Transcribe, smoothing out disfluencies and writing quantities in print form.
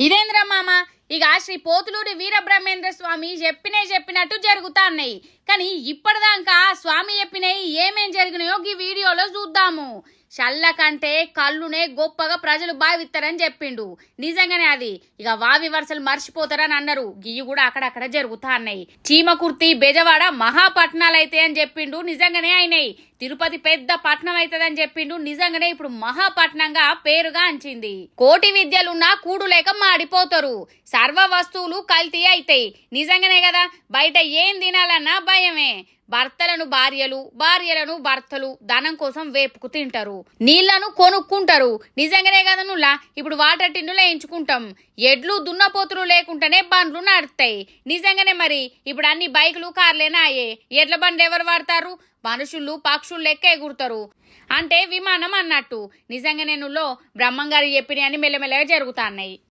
ఇదేంద్ర మామ ఇక శ్రీ పోతులూరి వీరబ్రహ్మేంద్ర స్వామి చెప్పినట్టు జరుగుతాన్నాయి. కానీ ఇప్పటిదాకా స్వామి చెప్పినవి ఏమేం జరిగినాయో ఈ వీడియోలో చూద్దాము. చల్ల కంటే కళ్ళునే గొప్పగా ప్రజలు భావిస్తారని చెప్పిండు. నిజంగానే అది ఇక వావి వరుసలు మర్చిపోతారని అన్నారు. గియ్యి కూడా అక్కడక్కడ జరుగుతా అన్నాయి. చీమకుర్తి బెజవాడ మహాపట్నాలు అయితే అని చెప్పిండు. నిజంగానే అయినాయి. తిరుపతి పెద్ద పట్నం అవుతుందని చెప్పిండు. నిజంగానే ఇప్పుడు మహాపట్నంగా పేరుగా అంచింది. కోటి విద్యలున్నా కూడు లేక మాడిపోతారు. సర్వ వస్తువులు కల్తీ అయితాయి. నిజంగానే కదా, బయట ఏం తినాలన్నా భయమే. భర్తలను భార్యలు, భార్యలను భర్తలు ధనం కోసం వేపుకు తింటారు. నీళ్లను కొనుక్కుంటారు. నిజంగానే కదా నువ్లా ఇప్పుడు వాటర్ టిన్నులు వేయించుకుంటాం. ఎడ్లు దున్నపోతులు లేకుండానే బండ్లు నడుస్తాయి. నిజంగానే మరి ఇప్పుడు అన్ని బైకులు కార్లేనా అయ్యే. ఎడ్ల బండి ఎవరు వాడతారు? మనుషులు పక్షులు లెక్క ఎగురుతారు. అంటే విమానం అన్నట్టు. నిజంగానే నువ్వు బ్రహ్మంగారు చెప్పినవి అని మెల్లమెల్లగా జరుగుతాన్నాయి.